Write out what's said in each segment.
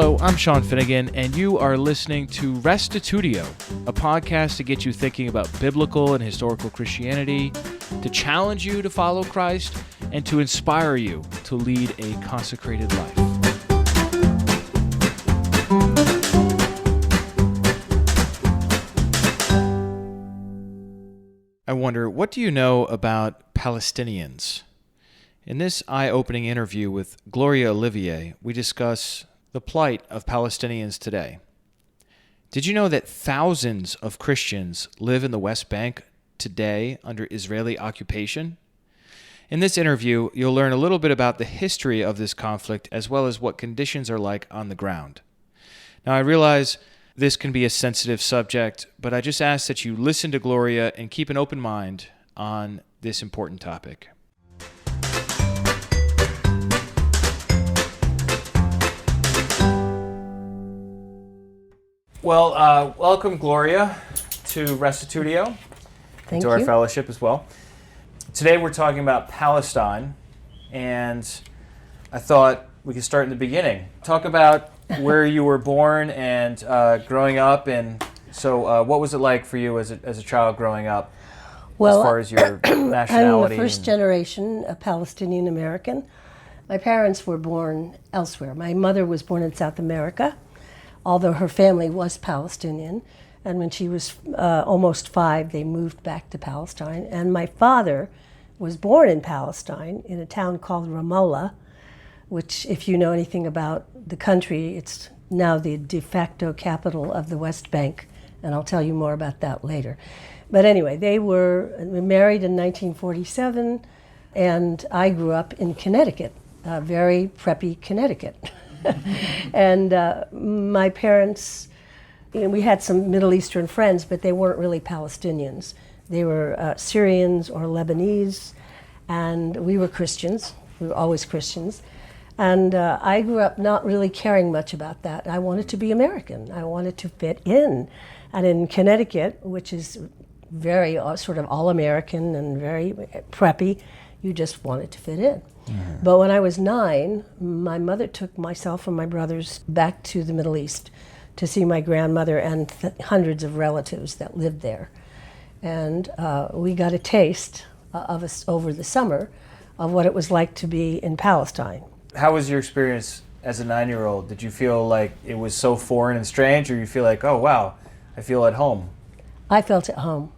Hello, I'm Sean Finnegan, and you are listening to Restitutio, a podcast to get you thinking about biblical and historical Christianity, to challenge you to follow Christ, and to inspire you to lead a consecrated life. I wonder, what do you know about Palestinians? In this eye-opening interview with Gloria Olivier, we discuss the plight of Palestinians today. Did you know that thousands of Christians live in the West Bank today under Israeli occupation? In this interview, you'll learn a little bit about the history of this conflict as well as what conditions are like on the ground. Now, I realize this can be a sensitive subject, but I just ask that you listen to Gloria and keep an open mind on this important topic. Well, welcome, Gloria, to Restitutio, Thank to our you. fellowship as well. Today we're talking about Palestine, and I thought we could start in the beginning. Talk about where you were born and growing up, and so what was it like for you as a child growing up, Well, as far as your nationality? I'm the first generation of Palestinian American. My parents were born elsewhere. My mother was born in South America, although her family was Palestinian. And when she was almost 5, they moved back to Palestine. And my father was born in Palestine in a town called Ramallah, which, if you know anything about the country, it's now the de facto capital of the West Bank. And I'll tell you more about that later. But anyway, they were married in 1947, and I grew up in Connecticut, very preppy Connecticut. And my parents, we had some Middle Eastern friends, but they weren't really Palestinians. They were Syrians or Lebanese, and we were Christians. We were always Christians. And I grew up not really caring much about that. I wanted to be American. I wanted to fit in. And in Connecticut, which is very sort of all-American and very preppy, you just wanted to fit in. Mm-hmm. But when I was 9, my mother took myself and my brothers back to the Middle East to see my grandmother and hundreds of relatives that lived there. And we got a taste of us over the summer of what it was like to be in Palestine. How was your experience as a 9-year-old? Did you feel like it was so foreign and strange, or you feel like, oh wow, I feel at home? I felt at home.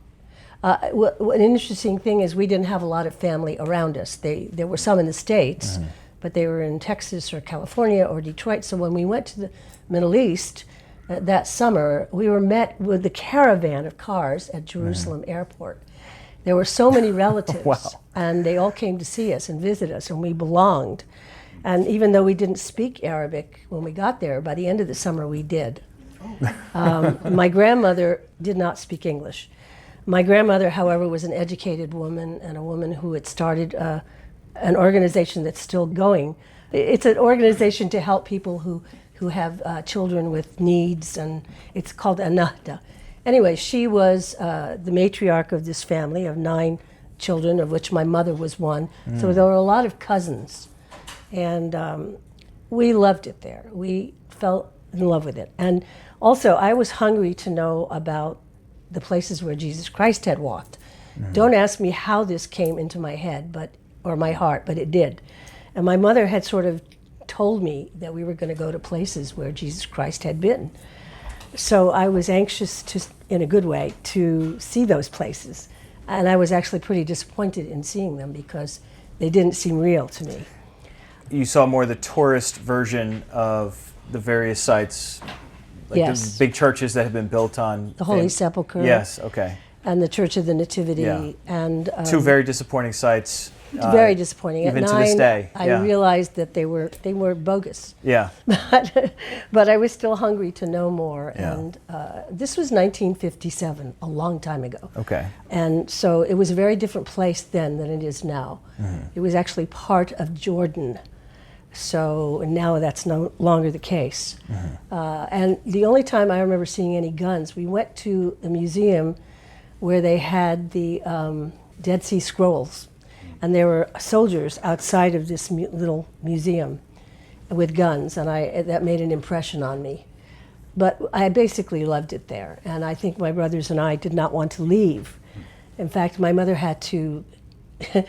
An interesting thing is we didn't have a lot of family around us. There were some in the States, mm-hmm. but they were in Texas or California or Detroit. So when we went to the Middle East that summer, we were met with the caravan of cars at Jerusalem mm-hmm. airport. There were so many relatives, wow. and they all came to see us and visit us, and we belonged. And even though we didn't speak Arabic when we got there, by the end of the summer we did. My grandmother did not speak English. My grandmother, however, was an educated woman and a woman who had started an organization that's still going. It's an organization to help people who have children with needs, and it's called Anahda. Anyway, she was the matriarch of this family of 9 children, of which my mother was one. Mm. So there were a lot of cousins, and we loved it there. We fell in love with it. And also, I was hungry to know about the places where Jesus Christ had walked. Mm-hmm. Don't ask me how this came into my head, or my heart, but it did. And my mother had sort of told me that we were going to go to places where Jesus Christ had been. So I was anxious to, in a good way, to see those places. And I was actually pretty disappointed in seeing them because they didn't seem real to me. You saw more the tourist version of the various sites, like yes. the big churches that have been built on the Holy Sepulchre. Yes, okay. And the Church of the Nativity. Yeah. And 2 very disappointing sites. Very disappointing. Even At 9, to this day. I realized that they were bogus. Yeah. But I was still hungry to know more. Yeah. And this was 1957, a long time ago. Okay. And so it was a very different place then than it is now. Mm-hmm. It was actually part of Jordan. So now that's no longer the case. Mm-hmm. And the only time I remember seeing any guns, we went to a museum where they had the Dead Sea Scrolls. And there were soldiers outside of this little museum. with guns, and that made an impression on me. But I basically loved it there, and I think my brothers and I did not want to leave. In fact, my mother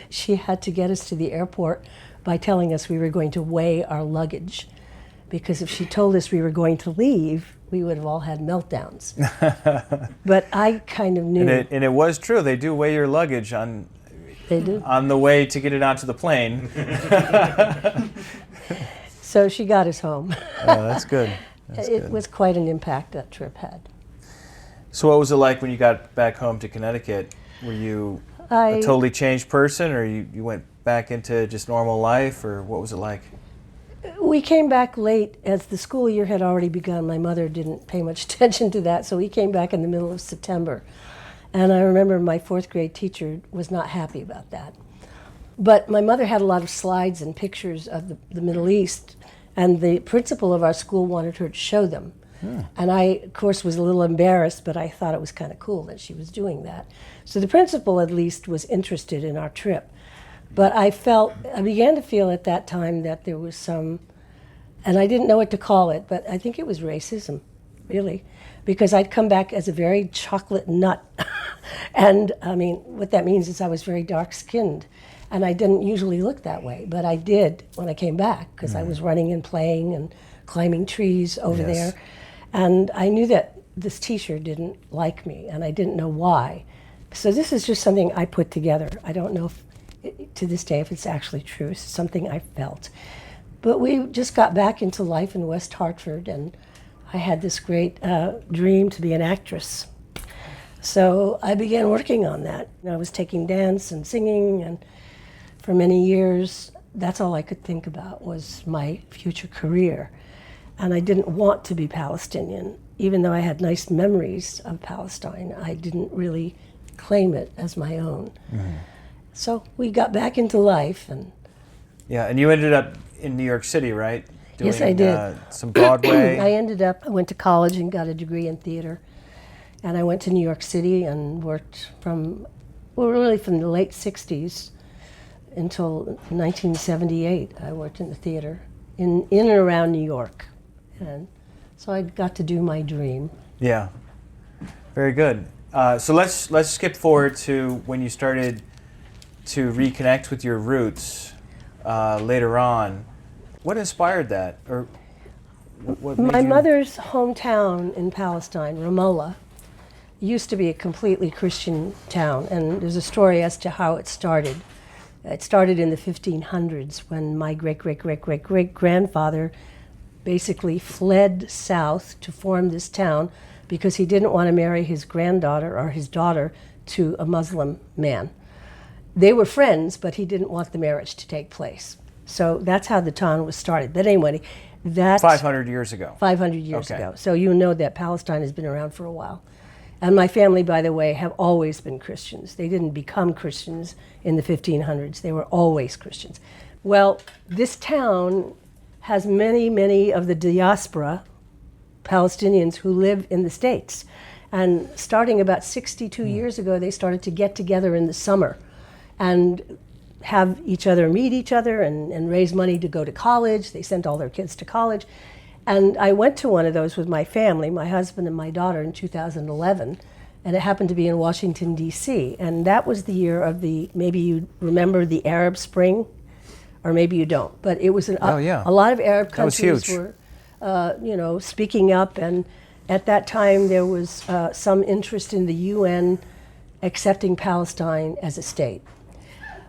she had to get us to the airport by telling us we were going to weigh our luggage, because if she told us we were going to leave, we would have all had meltdowns. But I kind of knew. And it was true. They do weigh your luggage on the way to get it onto the plane. So she got us home. Oh, that's good. It was quite an impact that trip had. So what was it like when you got back home to Connecticut? Were you a totally changed person, or you went back into just normal life, or what was it like? We came back late as the school year had already begun. My mother didn't pay much attention to that, so we came back in the middle of September. And I remember my fourth grade teacher was not happy about that. But my mother had a lot of slides and pictures of the Middle East, and the principal of our school wanted her to show them. And I, of course, was a little embarrassed, but I thought it was kind of cool that she was doing that. So the principal, at least, was interested in our trip. But I began to feel at that time that there was some, and I didn't know what to call it, but I think it was racism, really, because I'd come back as a very chocolate nut. And I mean, what that means is I was very dark-skinned. And I didn't usually look that way, but I did when I came back, because I was running and playing and climbing trees over there. And I knew that this teacher didn't like me, and I didn't know why. So this is just something I put together. I don't know to this day if it's actually true. It's something I felt. But we just got back into life in West Hartford, and I had this great dream to be an actress. So I began working on that. I was taking dance and singing, and for many years, that's all I could think about was my future career. And I didn't want to be Palestinian. Even though I had nice memories of Palestine, I didn't really claim it as my own. So we got back into life. And you ended up in New York City, right? Yes, I did. Some Broadway. I went to college and got a degree in theater. And I went to New York City and worked from the late 60s until 1978. I worked in the theater in and around New York. And so I got to do my dream. Yeah, very good. So let's skip forward to when you started to reconnect with your roots later on. What inspired that, or what made My mother's hometown in Palestine, Ramallah, used to be a completely Christian town, and there's a story as to how it started. It started in the 1500s when my great-great-great-great-great-grandfather basically fled south to form this town because he didn't want to marry his granddaughter or his daughter to a Muslim man. They were friends, but he didn't want the marriage to take place. So that's how the town was started. But anyway, that's 500 years ago. 500 years ago. So you know that Palestine has been around for a while. And my family, by the way, have always been Christians. They didn't become Christians in the 1500s. They were always Christians. Well, this town has many of the diaspora Palestinians who live in the States. And starting about 62 years ago, they started to get together in the summer and have each other meet each other and raise money to go to college. They sent all their kids to college. And I went to one of those with my family, my husband and my daughter, in 2011. And it happened to be in Washington, D.C. And that was the year of maybe you remember the Arab Spring, or maybe you don't. But it was a lot of Arab countries were speaking up. And at that time, there was some interest in the UN accepting Palestine as a state.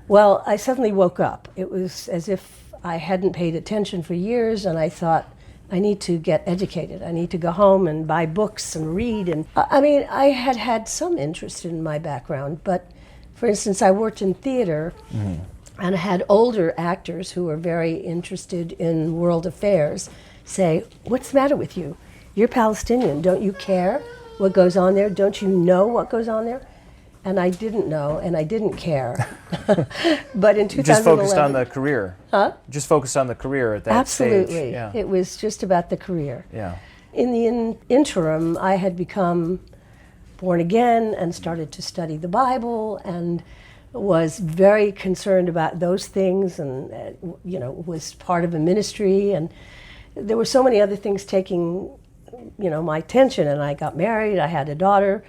Well, I suddenly woke up. It was as if I hadn't paid attention for years, and I thought, I need to get educated. I need to go home and buy books and read. And I mean, I had some interest in my background, but for instance, I worked in theater and I had older actors who were very interested in world affairs say, what's the matter with you? You're Palestinian. Don't you care what goes on there? Don't you know what goes on there? And I didn't know, and I didn't care. But in 2011... Just focused on the career. Huh? Just focused on the career at that stage. Absolutely. Yeah. It was just about the career. Yeah. In the interim, I had become born again and started to study the Bible, and was very concerned about those things, and was part of a ministry, and there were so many other things taking my attention. And I got married, I had a daughter,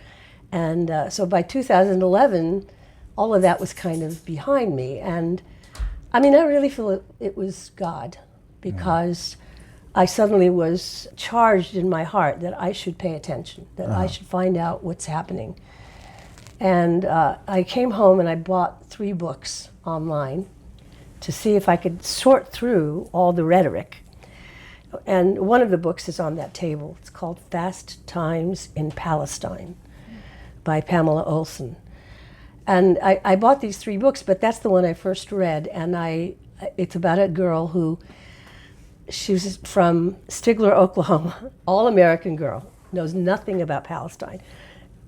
and so by 2011 all of that was kind of behind me. And I really feel it was God, because I suddenly was charged in my heart that I should pay attention, that I should find out what's happening. And I came home and I bought 3 books online to see if I could sort through all the rhetoric. And one of the books is on that table. It's called Fast Times in Palestine by Pamela Olson. And I bought these 3 books, but that's the one I first read. And it's about a girl who, she was from Stigler, Oklahoma, all-American girl, knows nothing about Palestine,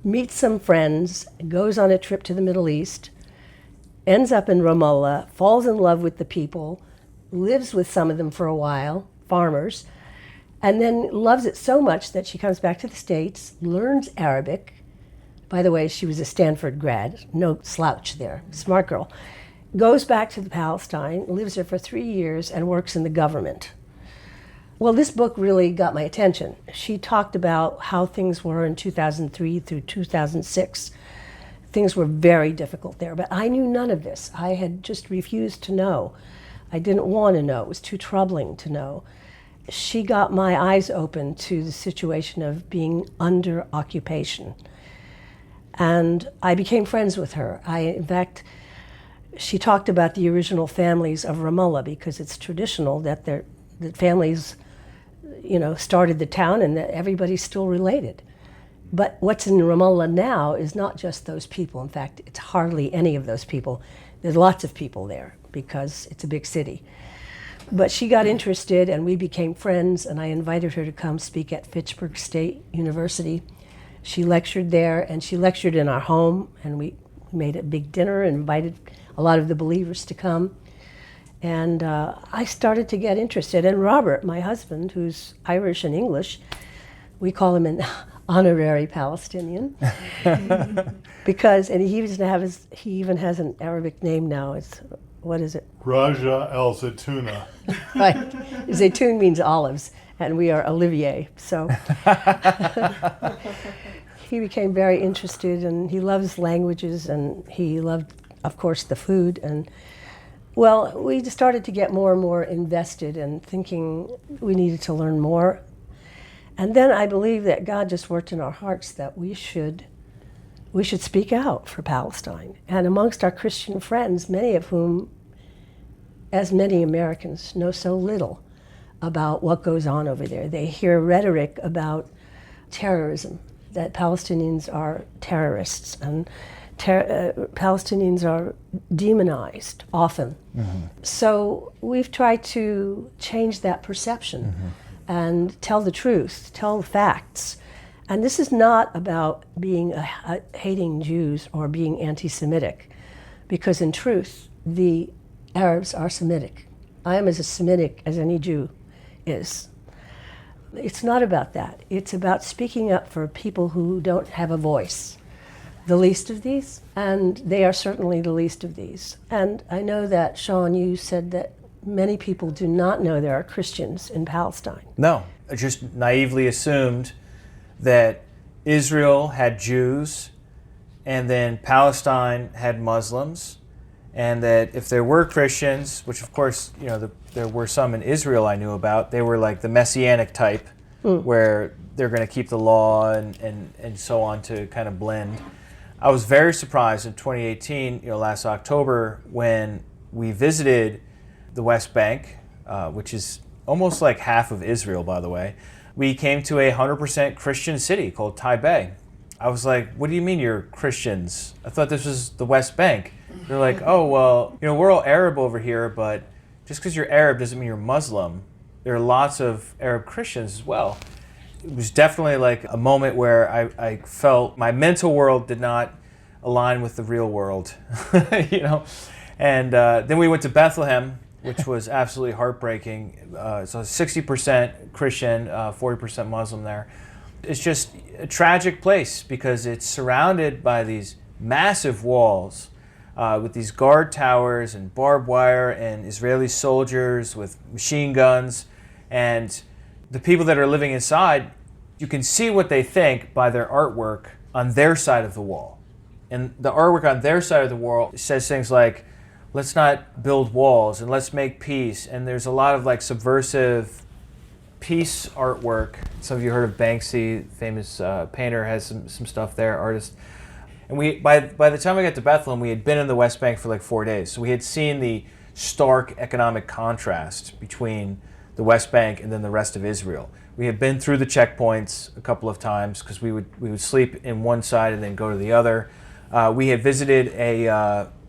meets some friends, goes on a trip to the Middle East, ends up in Ramallah, falls in love with the people, lives with some of them for a while, farmers, and then loves it so much that she comes back to the States, learns Arabic. By the way, she was a Stanford grad, no slouch there, smart girl. Goes back to Palestine, lives there for 3 years, and works in the government. Well, this book really got my attention. She talked about how things were in 2003 through 2006. Things were very difficult there, but I knew none of this. I had just refused to know. I didn't want to know. It was too troubling to know. She got my eyes open to the situation of being under occupation. And I became friends with her. In fact, she talked about the original families of Ramallah, because it's traditional that families, started the town and that everybody's still related. But what's in Ramallah now is not just those people. In fact, it's hardly any of those people. There's lots of people there because it's a big city. But she got interested and we became friends, and I invited her to come speak at Fitchburg State University. She lectured there, and she lectured in our home, and we made a big dinner and invited a lot of the believers to come. And I started to get interested. And Robert, my husband, who's Irish and English, we call him an honorary Palestinian, because, and he even has an Arabic name now. What is it? Raja al Zaytuna. Right. Zaytun means olives, and we are Olivier. So he became very interested, and he loves languages, and he loved, of course, the food. And well, we just started to get more and more invested and thinking we needed to learn more. And then I believe that God just worked in our hearts that we should speak out for Palestine. And amongst our Christian friends, many of whom, as many Americans, know so little about what goes on over there. They hear rhetoric about terrorism, that Palestinians are terrorists, and Palestinians are demonized often. Mm-hmm. So we've tried to change that perception and tell the truth, tell the facts. And this is not about being hating Jews or being anti-Semitic, because in truth, the Arabs are Semitic. I am as Semitic as any Jew is. It's not about that. It's about speaking up for people who don't have a voice, the least of these, and they are certainly the least of these. And I know that, Sean, you said that many people do not know there are Christians in Palestine. No, I just naively assumed that Israel had Jews and then Palestine had Muslims, and that if there were Christians, which of course, there were some in Israel I knew about, they were like the Messianic type, where they're going to keep the law and so on to kind of blend. I was very surprised in 2018, last October, when we visited the West Bank, which is almost like half of Israel, by the way. We came to a 100% Christian city called Taipei. I was like, what do you mean you're Christians? I thought this was the West Bank. They're like, oh, well, we're all Arab over here, but just because you're Arab doesn't mean you're Muslim. There are lots of Arab Christians as well. It was definitely like a moment where I felt my mental world did not align with the real world, And then we went to Bethlehem, which was absolutely heartbreaking. So 60% Christian, 40% Muslim there. It's just a tragic place because it's surrounded by these massive walls. with these guard towers and barbed wire and Israeli soldiers with machine guns. And the people that are living inside, you can see what they think by their artwork on their side of the wall. And the artwork on their side of the wall says things like, let's not build walls and let's make peace. And there's a lot of like subversive peace artwork. Some of you heard of Banksy, famous painter, has some stuff there, artist. And we by the time we got to Bethlehem, we had been in the West Bank for like 4 days. So we had seen the stark economic contrast between the West Bank and then the rest of Israel. We had been through the checkpoints a couple of times because we would sleep in one side and then go to the other. We had visited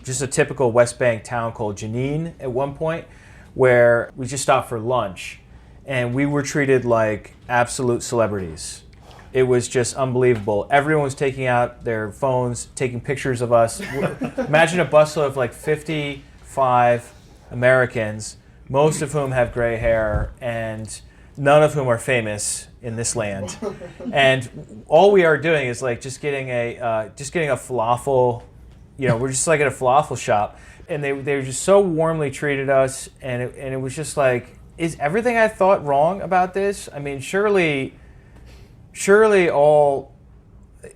just a typical West Bank town called Jenin at one point, where we just stopped for lunch, and we were treated like absolute celebrities. It was just unbelievable. Everyone was taking out their phones, taking pictures of us. Imagine a busload of like 55 Americans, most of whom have gray hair, and none of whom are famous in this land. And all we are doing is like just getting a falafel. We're just like at a falafel shop, and they just so warmly treated us, and it was just like, is everything I thought wrong about this? I mean, surely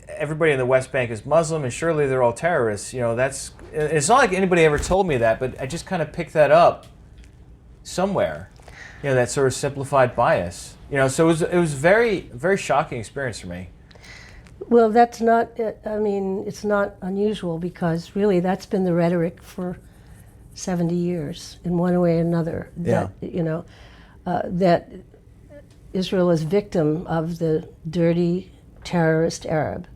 everybody in the West Bank is Muslim, and surely they're all terrorists. It's not like anybody ever told me that, but I just kind of picked that up somewhere. That sort of simplified bias. So it was very, very shocking experience for me. Well, that's not, it's not unusual, because really that's been the rhetoric for 70 years in one way or another. That Israel is victim of the dirty terrorist Arab.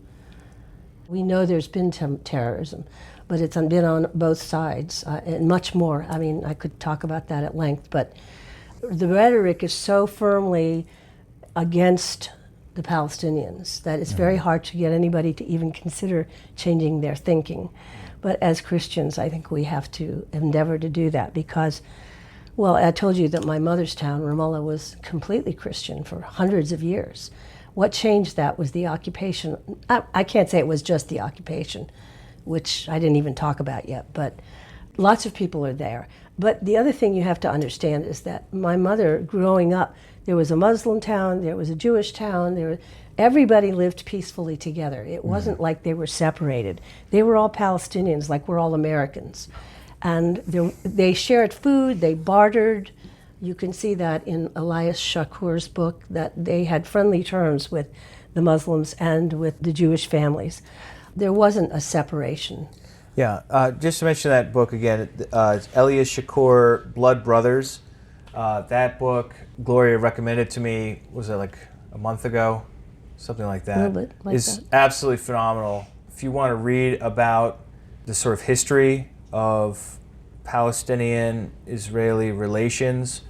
We know there's been terrorism, but it's been on both sides, and much more. I mean, I could talk about that at length, but the rhetoric is so firmly against the Palestinians that it's very hard to get anybody to even consider changing their thinking. But as Christians, I think we have to endeavor to do that, because, well, I told you that my mother's town, Ramallah, was completely Christian for hundreds of years. What changed that was the occupation. I can't say it was just the occupation, which I didn't even talk about yet, but lots of people are there. But the other thing you have to understand is that my mother, growing up, there was a Muslim town, there was a Jewish town, everybody lived peacefully together. It wasn't like they were separated. They were all Palestinians, like we're all Americans. And they shared food, they bartered. You can see that in Elias Shakur's book, that they had friendly terms with the Muslims and with the Jewish families. There wasn't a separation. Yeah, just to mention that book again, it's Elias Shakur, Blood Brothers. That book, Gloria recommended to me, was it like a month ago? Something like that. A little bit like It's that. absolutely phenomenal. If you want to read about the sort of history of Palestinian-Israeli relations,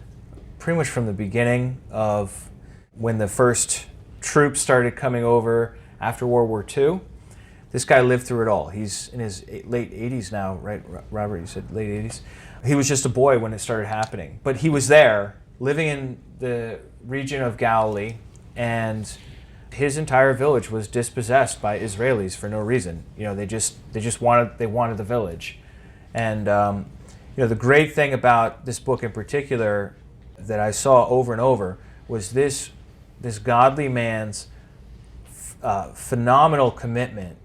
pretty much from the beginning of when the first troops started coming over after World War II, this guy lived through it all. He's in his late 80s now, right, Robert? You said late 80s? He was just a boy when it started happening. But he was there, living in the region of Galilee, and his entire village was dispossessed by Israelis for no reason. They wanted the village. And the great thing about this book in particular that I saw over and over was this godly man's phenomenal commitment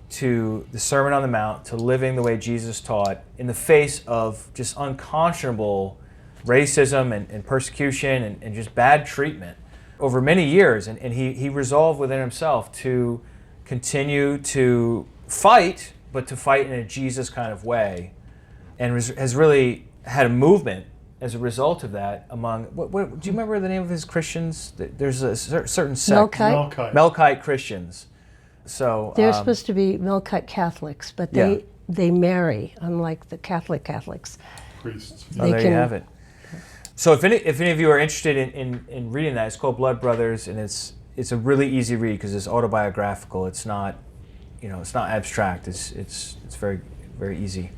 to the Sermon on the Mount, to living the way Jesus taught in the face of just unconscionable racism and persecution and just bad treatment over many years. And he resolved within himself to continue to fight, but to fight in a Jesus kind of way, and has really had a movement as a result of that among, what do you remember the name of his Christians? There's a certain sect. Melkite Christians. So They're supposed to be Melkite Catholics, but they marry, unlike the Catholics. Priests. There you have it. So if any of you are interested in reading that, it's called Blood Brothers, and it's a really easy read because it's autobiographical. It's not, it's not abstract. It's very, very easy.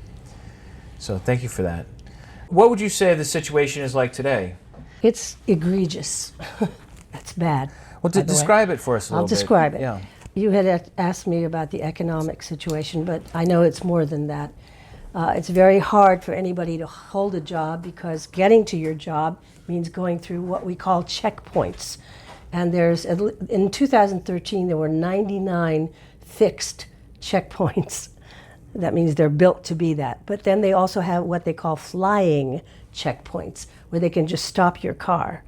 So thank you for that. What would you say the situation is like today? It's egregious. That's bad. Well, describe it for us a little bit. I'll describe it. Yeah. You had asked me about the economic situation, but I know it's more than that. It's very hard for anybody to hold a job because getting to your job means going through what we call checkpoints. And in 2013, there were 99 fixed checkpoints. That means they're built to be that. But then they also have what they call flying checkpoints, where they can just stop your car.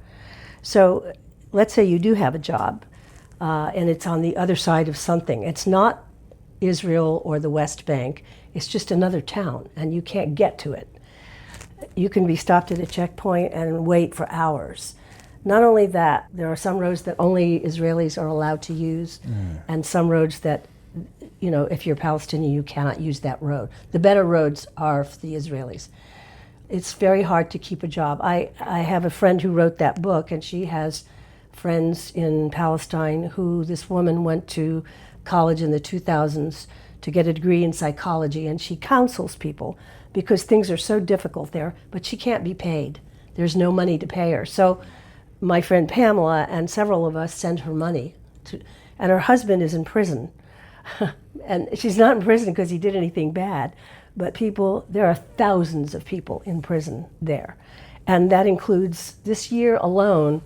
So let's say you do have a job, and it's on the other side of something. It's not Israel or the West Bank. It's just another town, and you can't get to it. You can be stopped at a checkpoint and wait for hours. Not only that, there are some roads that only Israelis are allowed to use, and some roads that, if you're Palestinian, you cannot use that road. The better roads are for the Israelis. It's very hard to keep a job. I have a friend who wrote that book, and she has friends in Palestine who this woman went to college in the 2000s to get a degree in psychology, and she counsels people because things are so difficult there, but she can't be paid. There's no money to pay her. So my friend Pamela and several of us send her money, and her husband is in prison. And she's not in prison because he did anything bad, but there are thousands of people in prison there. And that includes, this year alone,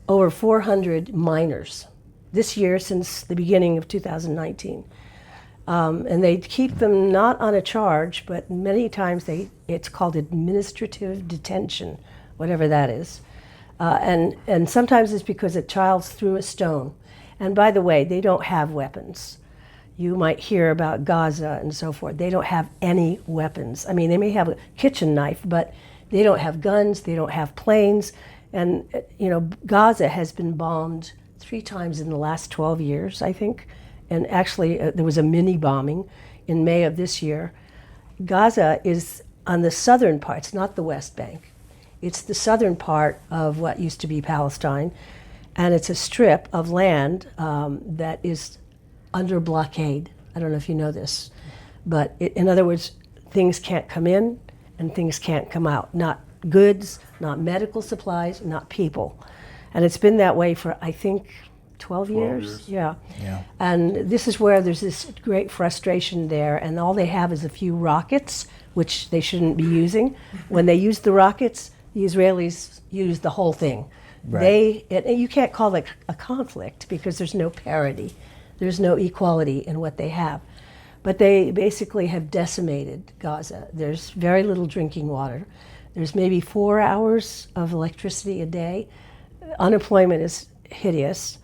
over 400 minors. This year, since the beginning of 2019. And they keep them not on a charge, but many times it's called administrative detention, whatever that is. And sometimes it's because a child threw a stone. And by the way, they don't have weapons. You might hear about Gaza and so forth. They don't have any weapons. I mean, they may have a kitchen knife, but they don't have guns, they don't have planes. And, Gaza has been bombed 3 times in the last 12 years, I think. And actually, there was a mini bombing in May of this year. Gaza is on the southern part, it's not the West Bank. It's the southern part of what used to be Palestine. And it's a strip of land that is under blockade. I don't know if you know this. But in other words, things can't come in and things can't come out. Not goods, not medical supplies, not people. And it's been that way for, I think, 12 years. Yeah. And this is where there's this great frustration there, and all they have is a few rockets, which they shouldn't be using. When they use the rockets, the Israelis use the whole thing. Right. You can't call it a conflict because there's no parity. There's no equality in what they have. But they basically have decimated Gaza. There's very little drinking water. There's maybe 4 hours of electricity a day. Unemployment is hideous.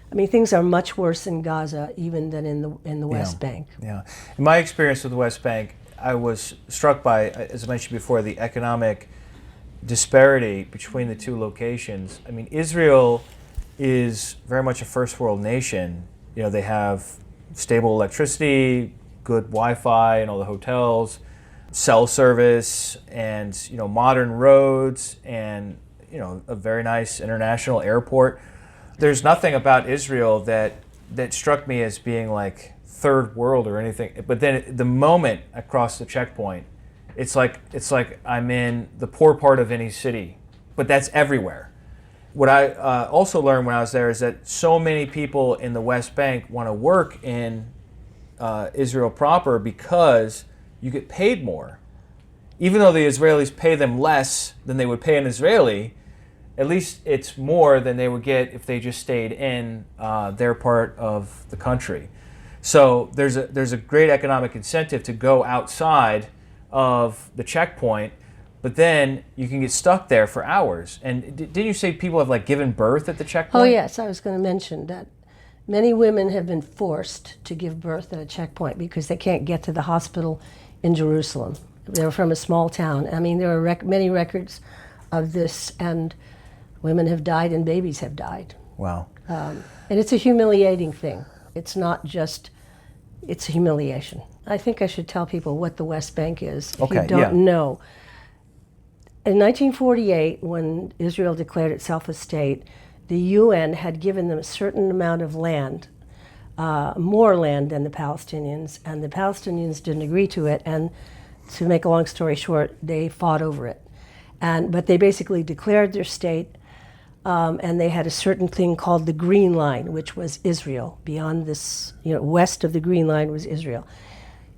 I mean, things are much worse in Gaza even than in the West Bank. Yeah. In my experience with the West Bank, I was struck by, as I mentioned before, the economic disparity between the two locations. I mean, Israel is very much a first world nation. They have stable electricity, good Wi-Fi in all the hotels, cell service, and modern roads, and a very nice international airport. There's nothing about Israel that struck me as being like third world or anything. But then the moment I cross the checkpoint, it's like I'm in the poor part of any city. But that's everywhere. What I also learned when I was there is that so many people in the West Bank want to work in Israel proper because you get paid more. Even though the Israelis pay them less than they would pay an Israeli, at least it's more than they would get if they just stayed in their part of the country. So there's a great economic incentive to go outside of the checkpoint, but then you can get stuck there for hours. And didn't you say people have given birth at the checkpoint? Oh yes, I was going to mention that many women have been forced to give birth at a checkpoint because they can't get to the hospital in Jerusalem. They're from a small town. I mean, there are many records of this, and women have died and babies have died. Wow. And it's a humiliating thing. It's not just, it's humiliation. I think I should tell people what the West Bank is if you don't know. In 1948, when Israel declared itself a state, the UN had given them a certain amount of land, more land than the Palestinians, and the Palestinians didn't agree to it, and to make a long story short, they fought over it. But they basically declared their state, and they had a certain thing called the Green Line, which was Israel. Beyond this, west of the Green Line was Israel.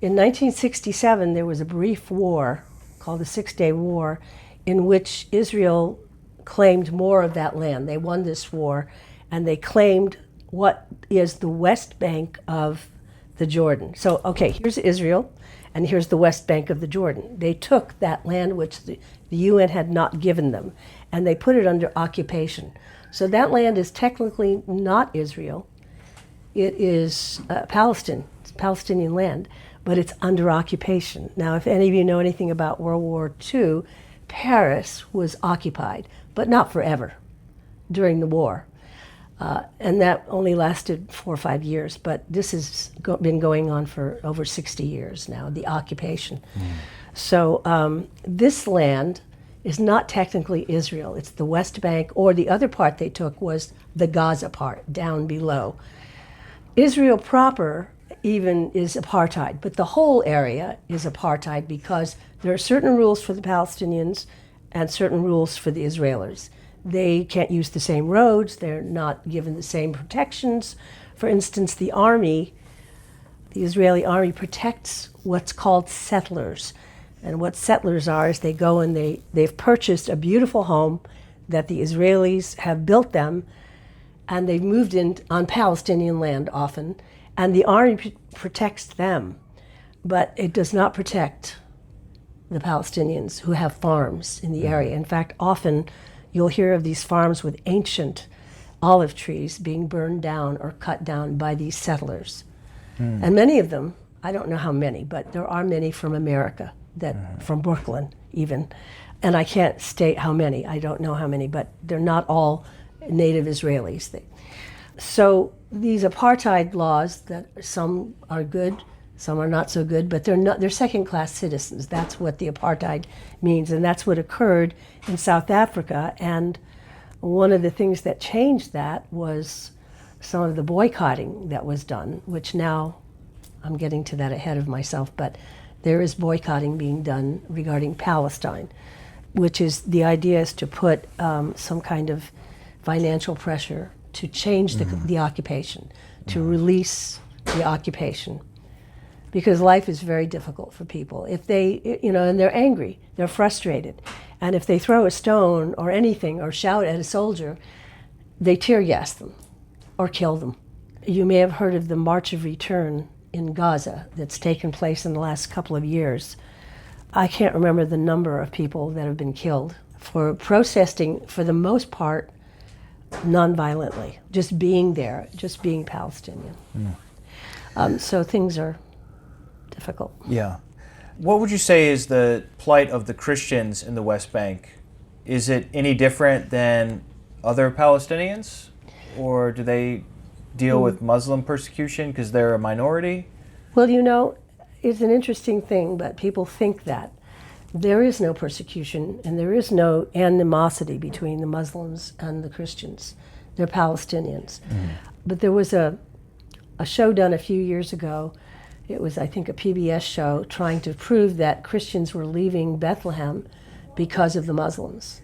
In 1967, there was a brief war called the Six-Day War in which Israel claimed more of that land. They won this war, and they claimed what is the West Bank of the Jordan. So, okay, here's Israel, and here's the West Bank of the Jordan. They took that land which the UN had not given them, and they put it under occupation. So that land is technically not Israel. It is Palestine. It's Palestinian land, but it's under occupation. Now, if any of you know anything about World War II, Paris was occupied, but not forever during the war. And that only lasted 4 or 5 years, but this has been going on for over 60 years now, the occupation. So this land is not technically Israel. It's the West Bank, or the other part they took was the Gaza part, down below. Israel proper even is apartheid, but the whole area is apartheid because there are certain rules for the Palestinians and certain rules for the Israelis. They can't use the same roads, they're not given the same protections. For instance, the Israeli army protects what's called settlers. And what settlers are is they go and they've purchased a beautiful home that the Israelis have built them, and they've moved in on Palestinian land often, and the army protects them, but it does not protect the Palestinians who have farms in the area. In fact, often you'll hear of these farms with ancient olive trees being burned down or cut down by these settlers. And many of them, I don't know how many, but there are many from America, from Brooklyn even. And I can't state how many, I don't know how many, but they're not all native Israelis. So these apartheid laws, that some are good, some are not so good, but they're second-class citizens. That's what the apartheid means, and that's what occurred in South Africa. And one of the things that changed that was some of the boycotting that was done, which now I'm getting to that ahead of myself, but there is boycotting being done regarding Palestine, which is the idea is to put some kind of financial pressure to change the occupation, to release the occupation. Because life is very difficult for people. If they, and they're angry, they're frustrated. And if they throw a stone or anything or shout at a soldier, they tear gas them or kill them. You may have heard of the March of Return in Gaza that's taken place in the last couple of years. I can't remember the number of people that have been killed for protesting, for the most part, non-violently, just being there, just being Palestinian. So things are difficult. Yeah. What would you say is the plight of the Christians in the West Bank? Is it any different than other Palestinians? Or do they deal with Muslim persecution because they're a minority? Well, it's an interesting thing, but people think that. There is no persecution and there is no animosity between the Muslims and the Christians. They're Palestinians. But there was a show done a few years ago. It was, I think, a PBS show trying to prove that Christians were leaving Bethlehem because of the Muslims.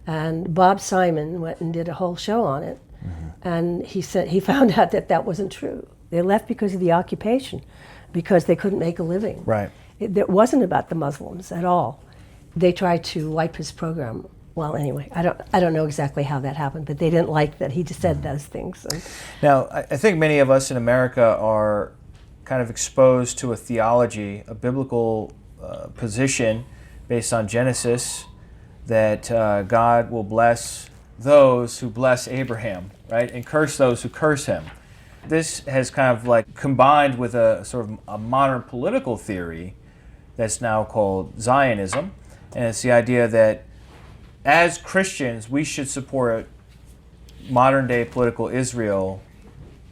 And Bob Simon went and did a whole show on it. And he said he found out that wasn't true. They left because of the occupation, because they couldn't make a living. Right. It wasn't about the Muslims at all. They tried to wipe his program. Well, anyway, I don't know exactly how that happened, but they didn't like that he just said those things. So. Now, I think many of us in America are kind of exposed to a theology, a biblical position based on Genesis, that God will bless those who bless Abraham, right, and curse those who curse him. This has kind of like combined with a sort of a modern political theory that's now called Zionism, and it's the idea that as Christians we should support modern day political Israel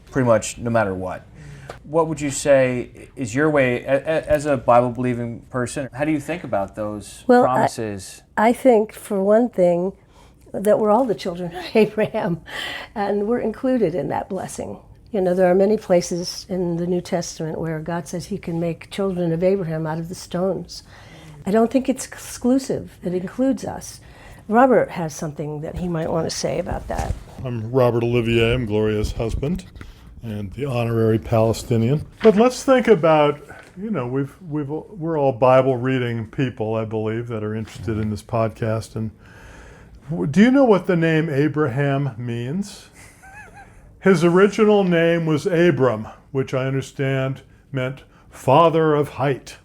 pretty much no matter what. What would you say is your way, as a Bible-believing person, how do you think about those promises? I think, for one thing, that we're all the children of Abraham, and we're included in that blessing. There are many places in the New Testament where God says he can make children of Abraham out of the stones. I don't think it's exclusive. It includes us. Robert has something that he might want to say about that. I'm Robert Olivier. I'm Gloria's husband and the honorary Palestinian. But let's think about we're all Bible reading people, I believe, that are interested in this podcast. And do you know what the name Abraham means? His original name was Abram, which I understand meant father of height.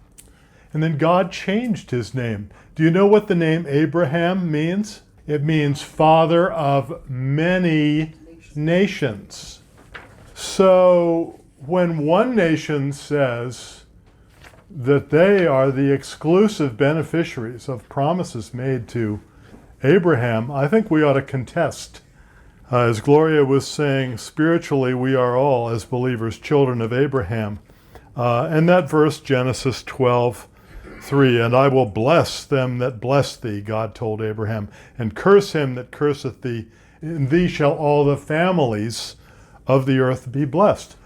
And then God changed his name. Do you know what the name Abraham means? It means father of many nations. So when one nation says that they are the exclusive beneficiaries of promises made to Abraham, I think we ought to contest. As Gloria was saying, spiritually we are all, as believers, children of Abraham. And that verse, Genesis 12:3, and I will bless them that bless thee, God told Abraham, and curse him that curseth thee. In thee shall all the families of the earth be blessed.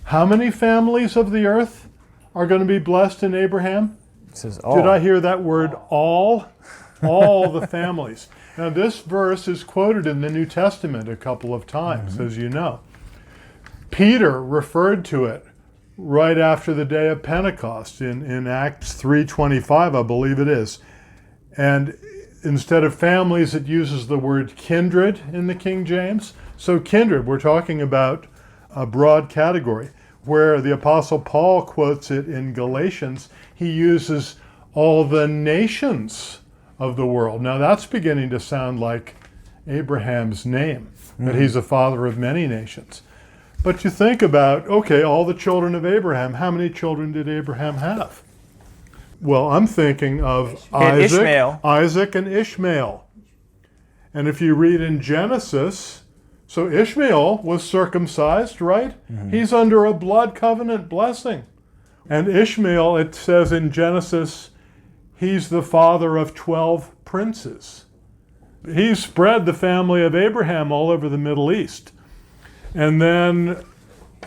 How many families of the earth are going to be blessed in Abraham? It says all. Did I hear that word, all? All the families. Now this verse is quoted in the New Testament a couple of times, as you know. Peter referred to it right after the day of Pentecost in Acts 3:25, I believe it is. And instead of families, it uses the word kindred in the King James. So kindred, we're talking about a broad category. Where the Apostle Paul quotes it in Galatians, he uses all the nations of the world. Now that's beginning to sound like Abraham's name, that he's a father of many nations. But you think about, okay, all the children of Abraham, how many children did Abraham have? Well, I'm thinking of Isaac and Ishmael. And if you read in Genesis, so Ishmael was circumcised, right? He's under a blood covenant blessing. And Ishmael, it says in Genesis, he's the father of 12 princes. He spread the family of Abraham all over the Middle East. And then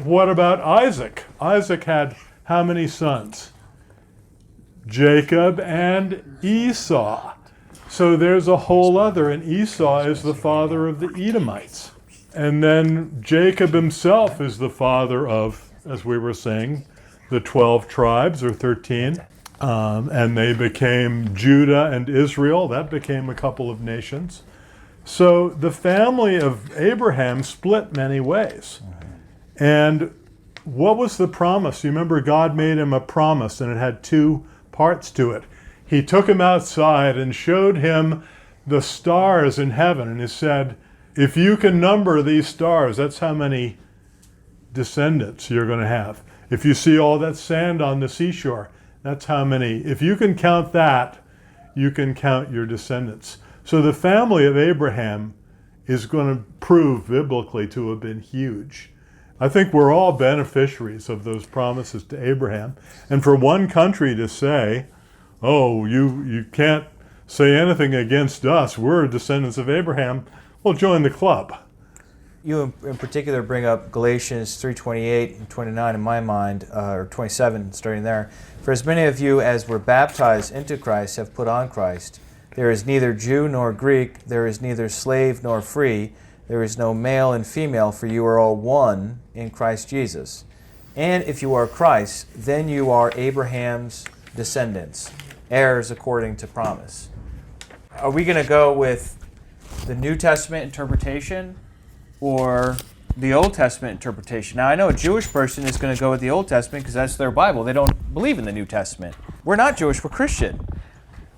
what about Isaac? Isaac had how many sons? Jacob and Esau. So there's a whole other, and Esau is the father of the Edomites. And then Jacob himself is the father of, as we were saying, the 12 tribes, or 13. And they became Judah and Israel. That became a couple of nations. So the family of Abraham split many ways. And what was the promise? You remember God made him a promise, and it had two parts to it. He took him outside and showed him the stars in heaven, and he said, if you can number these stars, that's how many descendants you're going to have. If you see all that sand on the seashore, that's how many. If you can count that, you can count your descendants. So the family of Abraham is going to prove biblically to have been huge. I think we're all beneficiaries of those promises to Abraham. And for one country to say, oh, you can't say anything against us, we're descendants of Abraham, well, join the club. You in particular bring up Galatians 3:28 and 29 in my mind, or 27, starting there. For as many of you as were baptized into Christ have put on Christ. There is neither Jew nor Greek, there is neither slave nor free, there is no male and female, for you are all one in Christ Jesus. And if you are Christ, then you are Abraham's descendants, heirs according to promise. Are we going to go with the New Testament interpretation or the Old Testament interpretation? Now, I know a Jewish person is going to go with the Old Testament because that's their Bible. They don't believe in the New Testament. We're not Jewish, we're Christian.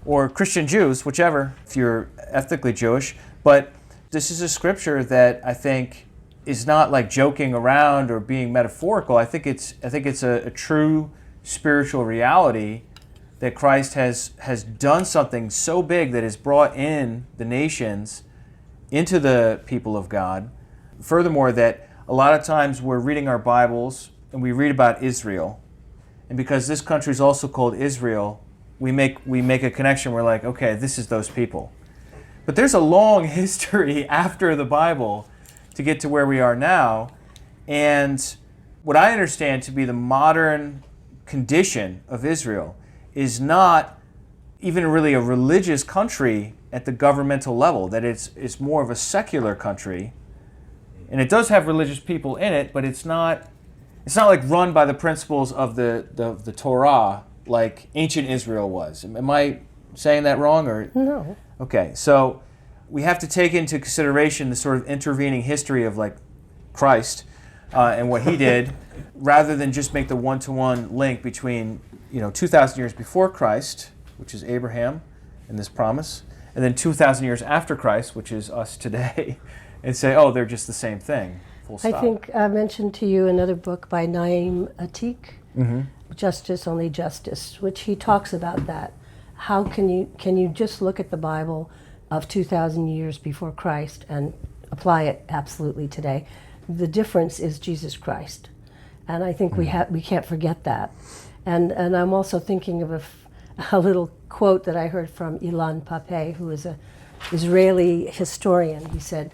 Or Christian Jews, whichever, if you're ethnically Jewish. But this is a scripture that I think is not like joking around or being metaphorical. I think it's a true spiritual reality that Christ has done something so big that has brought in the nations into the people of God. Furthermore, that a lot of times we're reading our Bibles and we read about Israel. And because this country is also called Israel, we make a connection. We're like, okay, this is those people. But there's a long history after the Bible to get to where we are now. And what I understand to be the modern condition of Israel is not even really a religious country at the governmental level, that it's more of a secular country. And it does have religious people in it, but it's not it's not like run by the principles of the Torah like ancient Israel was. Am I saying that wrong? Or No. Okay, so we have to take into consideration the sort of intervening history of like Christ and what he did, rather than just make the one-to-one link between 2,000 years before Christ, which is Abraham and this promise, and then 2,000 years after Christ, which is us today, and say, oh, they're just the same thing. Full stop. I think I mentioned to you another book by Naim Atik, Justice, Only Justice, which he talks about that. How can you just look at the Bible of 2,000 years before Christ and apply it absolutely today? The difference is Jesus Christ, and I think we can't forget that. And I'm also thinking of a little quote that I heard from Ilan Pappé, who is an Israeli historian. He said,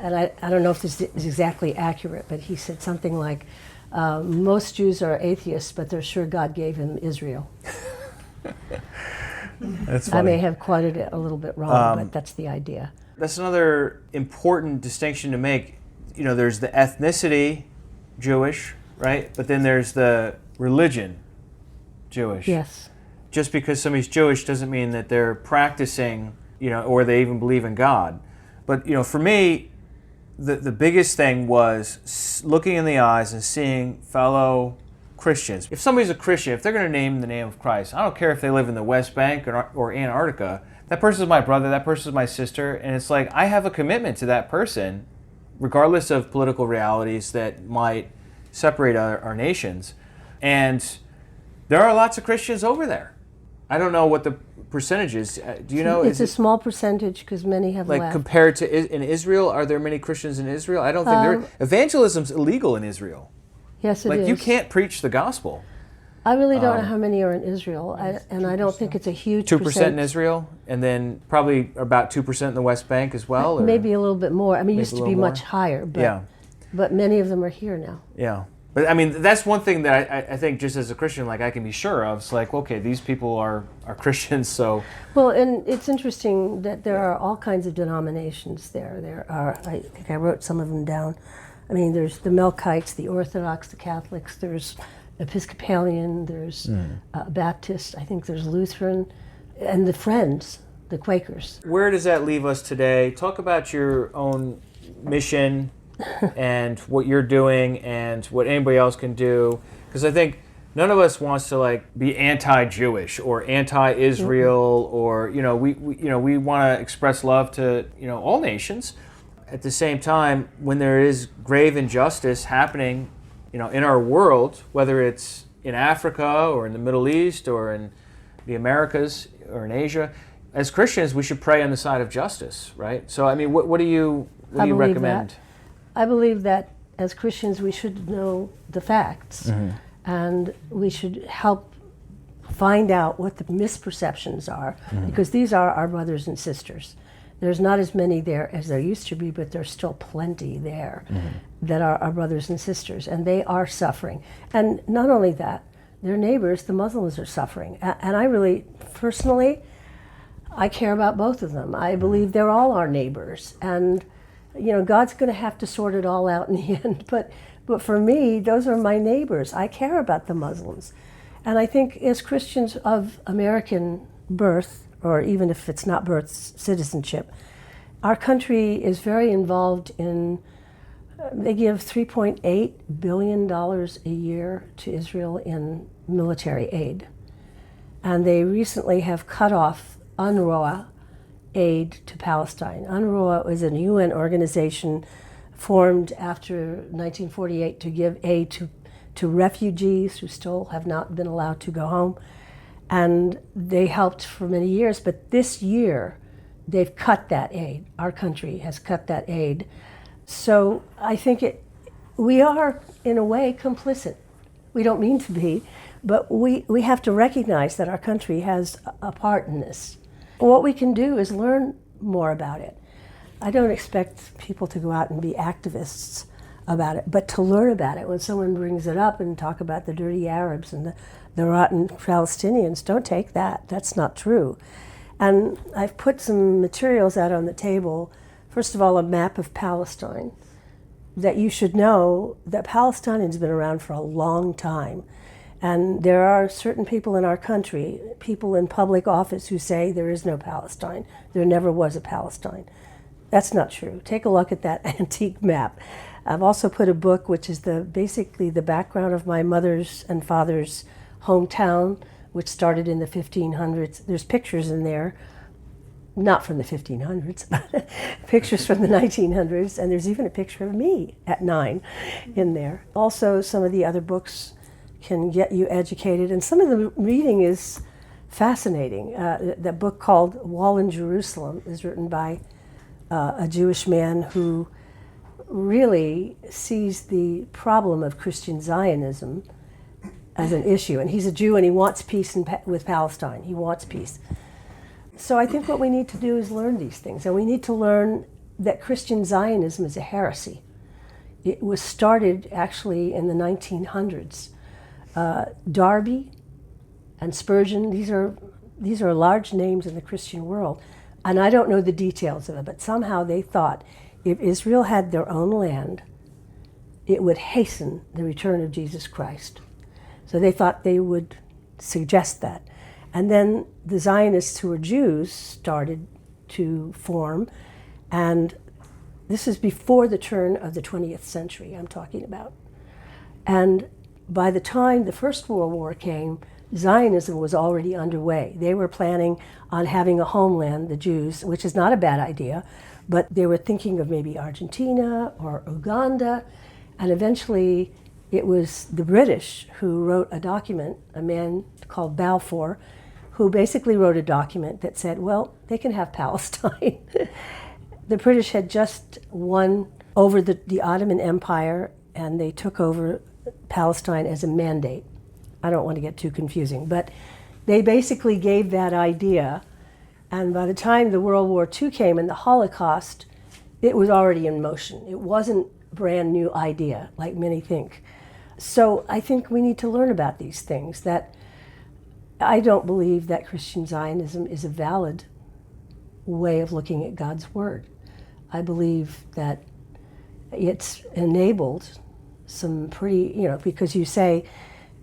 and I don't know if this is exactly accurate, but he said something like, most Jews are atheists, but they're sure God gave him Israel. That's funny. I may have quoted it a little bit wrong, but that's the idea. That's another important distinction to make. There's the ethnicity, Jewish, right? But then there's the religion, Jewish. Yes. Just because somebody's Jewish doesn't mean that they're practicing, or they even believe in God. But, for me, the biggest thing was looking in the eyes and seeing fellow Christians. If somebody's a Christian, if they're going to name the name of Christ, I don't care if they live in the West Bank or Antarctica, that person's my brother, that person's my sister, and it's like I have a commitment to that person, regardless of political realities that might separate our nations. And there are lots of Christians over there. I don't know what the percentage is. Do you know? It's a small percentage because many have left. Compared to in Israel, are there many Christians in Israel? I don't think there. Evangelism's illegal in Israel. Yes, it is. You can't preach the gospel. I really don't know how many are in Israel, and I don't think it's a huge 2% in Israel, and then probably about 2% in the West Bank as well? Or maybe a little bit more. I mean, it used to be much higher, but many of them are here now. Yeah. But I mean, that's one thing that I think just as a Christian, like I can be sure of. It's like, okay, these people are Christians, so. Well, and it's interesting that there are all kinds of denominations there. There are, I think I wrote some of them down. I mean, there's the Melkites, the Orthodox, the Catholics, there's Episcopalian, there's Baptist, I think there's Lutheran, and the Friends, the Quakers. Where does that leave us today? Talk about your own mission and what you're doing and what anybody else can do, because I think none of us wants to be anti-Jewish or anti-Israel or we want to express love to all nations. At the same time, when there is grave injustice happening in our world, whether it's in Africa or in the Middle East or in the Americas or in Asia, as Christians we should pray on the side of justice, right? So I mean, what do you recommend? I believe that as Christians we should know the facts, and we should help find out what the misperceptions are, because these are our brothers and sisters. There's not as many there as there used to be, but there's still plenty there that are our brothers and sisters, and they are suffering. And not only that, their neighbors, the Muslims, are suffering. And I really, personally, I care about both of them. I believe they're all our neighbors, and God's going to have to sort it all out in the end. But for me, those are my neighbors. I care about the Muslims, and I think as Christians of American birth, or even if it's not birth, citizenship, our country is very involved in, they give $3.8 billion a year to Israel in military aid. And they recently have cut off UNRWA aid to Palestine. UNRWA was a UN organization formed after 1948 to give aid to refugees who still have not been allowed to go home. And they helped for many years, but this year they've cut that aid. Our country has cut that aid. So I think we are, in a way, complicit. We don't mean to be, but we have to recognize that our country has a part in this. What we can do is learn more about it. I don't expect people to go out and be activists about it, but to learn about it. When someone brings it up and talk about the dirty Arabs and the rotten Palestinians, don't take that. That's not true. And I've put some materials out on the table. First of all, a map of Palestine. that you should know that Palestine has been around for a long time. And there are certain people in our country, people in public office, who say there is no Palestine. There never was a Palestine. That's not true. Take a look at that antique map. I've also put a book which is basically the background of my mother's and father's hometown, which started in the 1500s. There's pictures in there, not from the 1500s, but pictures from the 1900s, and there's even a picture of me at 9 in there. Also, some of the other books can get you educated, and some of the reading is fascinating. That book called Wall in Jerusalem is written by a Jewish man who really sees the problem of Christian Zionism as an issue. And he's a Jew and he wants peace with Palestine. He wants peace. So I think what we need to do is learn these things. And we need to learn that Christian Zionism is a heresy. It was started actually in the 1900s. Darby and Spurgeon, these are large names in the Christian world. And I don't know the details of it, but somehow they thought if Israel had their own land, it would hasten the return of Jesus Christ. So they thought they would suggest that. And then the Zionists, who were Jews, started to form. And this is before the turn of the 20th century I'm talking about. And by the time the First World War came, Zionism was already underway. They were planning on having a homeland, the Jews, which is not a bad idea, but they were thinking of maybe Argentina or Uganda, and eventually it was the British who wrote a document, a man called Balfour, who basically wrote a document that said, well, they can have Palestine. The British had just won over the Ottoman Empire, and they took over Palestine as a mandate. I don't want to get too confusing, but they basically gave that idea, and by the time the World War II came and the Holocaust, it was already in motion. It wasn't a brand new idea like many think. So I think we need to learn about these things. That I don't believe that Christian Zionism is a valid way of looking at God's Word. I believe that it's enabled some pretty, because you say,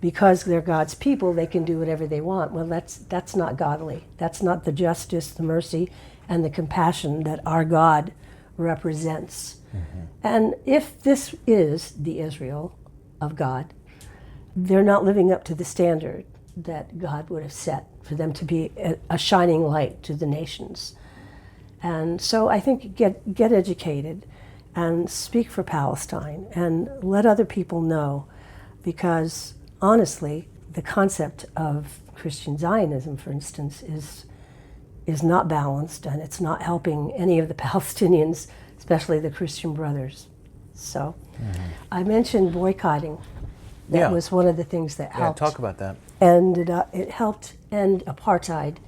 because they're God's people, they can do whatever they want. Well, that's not godly. That's not the justice, the mercy, and the compassion that our God represents. Mm-hmm. And if this is the Israel of God, they're not living up to the standard that God would have set for them to be a shining light to the nations. And so I think get educated and speak for Palestine and let other people know, because honestly, the concept of Christian Zionism, for instance, is not balanced, and it's not helping any of the Palestinians, especially the Christian brothers. So I mentioned boycotting. That was one of the things that helped. Yeah, talk about that. And it helped end apartheid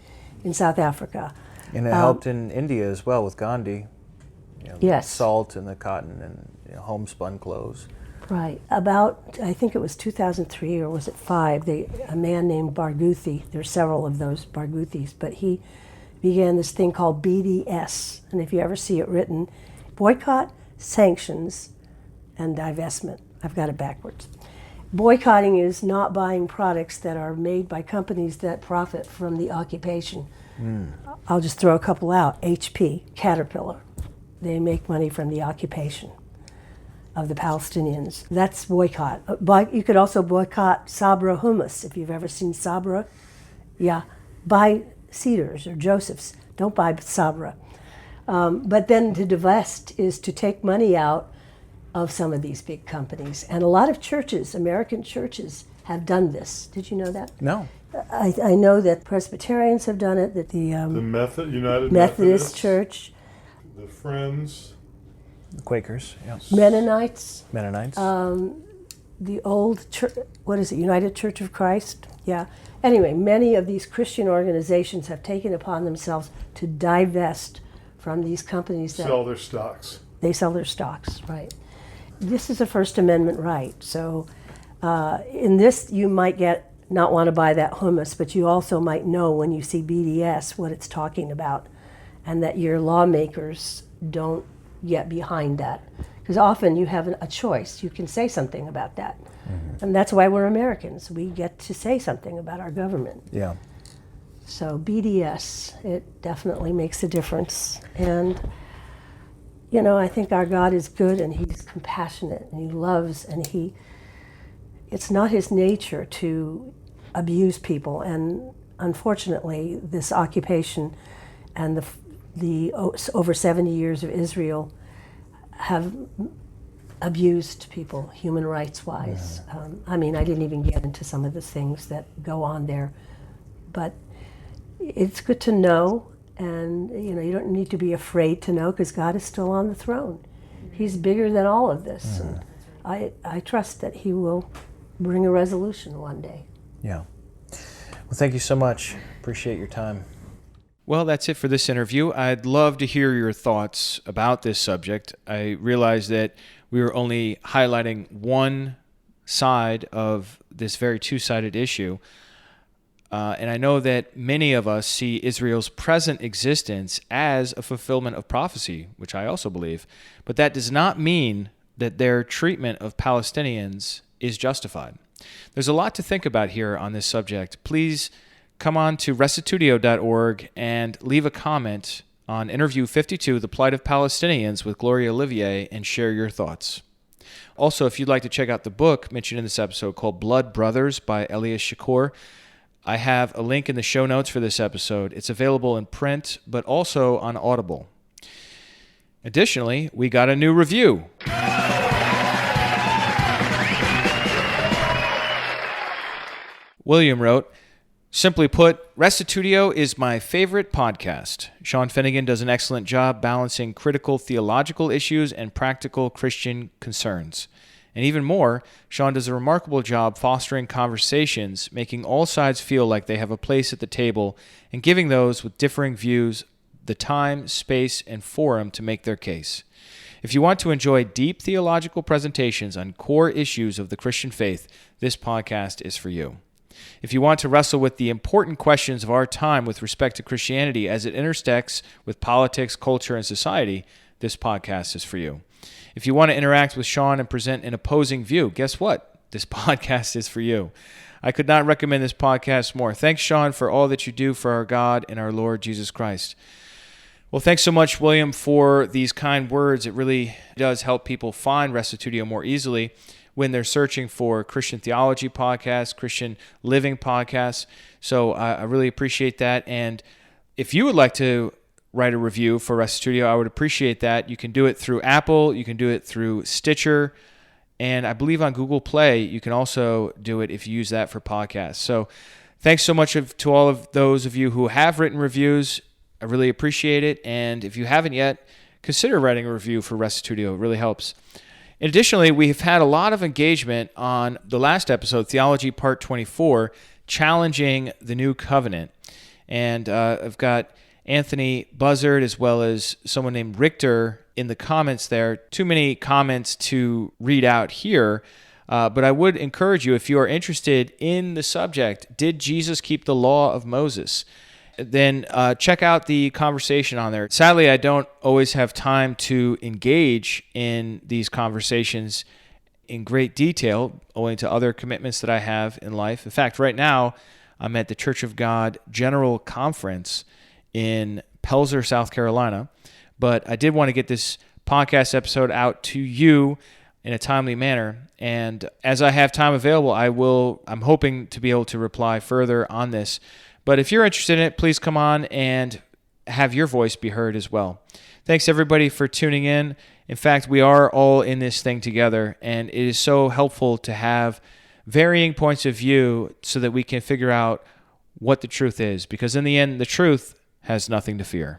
in South Africa. And it helped in India as well with Gandhi. Yes. Salt and the cotton and homespun clothes. Right. About, I think it was 2003 or was it 5, a man named Barghouti, there's several of those Barghoutis, but he began this thing called BDS. And if you ever see it written, boycott, sanctions, and divestment. I've got it backwards. Boycotting is not buying products that are made by companies that profit from the occupation. I'll just throw a couple out. HP, Caterpillar. They make money from the occupation of the Palestinians. That's boycott. You could also boycott Sabra hummus, if you've ever seen Sabra. Yeah, buy Cedars or Joseph's. Don't buy Sabra. But then to divest is to take money out of some of these big companies. And a lot of churches, American churches, have done this. Did you know that? No. I know that Presbyterians have done it, that the United Methodist Church, the Friends, The Quakers, yeah. Mennonites, the old church, what is it, United Church of Christ? Yeah. Anyway, many of these Christian organizations have taken upon themselves to divest from these companies that sell their stocks. They sell their stocks, right. This is a First Amendment right. So in this, you might not want to buy that hummus, but you also might know when you see BDS what it's talking about, and that your lawmakers don't get behind that, Because often you have a choice. You can say something about that. And that's why we're Americans. We get to say something about our government. Yeah. So BDS, it definitely makes a difference. And, you know, I think our God is good and he's compassionate and he loves and it's not his nature to abuse people. And unfortunately, this occupation and the over 70 years of Israel have abused people, human rights wise. I mean, I didn't even get into some of the things that go on there, but it's good to know, and you know, you don't need to be afraid to know because God is still on the throne. He's bigger than all of this. And I trust that he will bring a resolution one day. Yeah. Well, thank you so much. Appreciate your time. Well, that's it for this interview. I'd love to hear your thoughts about this subject. I realize that we were only highlighting one side of this very two-sided issue. And I know that many of us see Israel's present existence as a fulfillment of prophecy, which I also believe. But that does not mean that their treatment of Palestinians is justified. There's a lot to think about here on this subject. Please come on to restitutio.org and leave a comment on interview 52, The Plight of Palestinians with Gloria Olivier, and share your thoughts. Also, if you'd like to check out the book mentioned in this episode called Blood Brothers by Elias Shakur, I have a link in the show notes for this episode. It's available in print, but also on Audible. Additionally, we got a new review. William wrote, "Simply put, Restitutio is my favorite podcast. Sean Finnegan does an excellent job balancing critical theological issues and practical Christian concerns. And even more, Sean does a remarkable job fostering conversations, making all sides feel like they have a place at the table, and giving those with differing views the time, space, and forum to make their case. If you want to enjoy deep theological presentations on core issues of the Christian faith, this podcast is for you. If you want to wrestle with the important questions of our time with respect to Christianity as it intersects with politics, culture, and society, this podcast is for you. If you want to interact with Sean and present an opposing view, guess what? This podcast is for you. I could not recommend this podcast more. Thanks, Sean, for all that you do for our God and our Lord Jesus Christ." Well, thanks so much, William, for these kind words. It really does help people find Restitutio more easily when they're searching for Christian theology podcasts, Christian living podcasts. So I really appreciate that. And if you would like to write a review for Restitutio, I would appreciate that. You can do it through Apple, you can do it through Stitcher, and I believe on Google Play, you can also do it if you use that for podcasts. So thanks so much to all of those of you who have written reviews. I really appreciate it. And if you haven't yet, consider writing a review for Restitutio. It really helps. Additionally, we've had a lot of engagement on the last episode, Theology Part 24, Challenging the New Covenant. And I've got Anthony Buzzard as well as someone named Richter in the comments there. Too many comments to read out here, but I would encourage you, if you are interested in the subject, did Jesus keep the law of Moses? Then check out the conversation on there. Sadly, I don't always have time to engage in these conversations in great detail, owing to other commitments that I have in life. In fact, right now, I'm at the Church of God General Conference in Pelzer, South Carolina. But I did want to get this podcast episode out to you in a timely manner. And as I have time available, I'm hoping to be able to reply further on this. But if you're interested in it, please come on and have your voice be heard as well. Thanks, everybody, for tuning in. In fact, we are all in this thing together, and it is so helpful to have varying points of view so that we can figure out what the truth is. Because in the end, the truth has nothing to fear.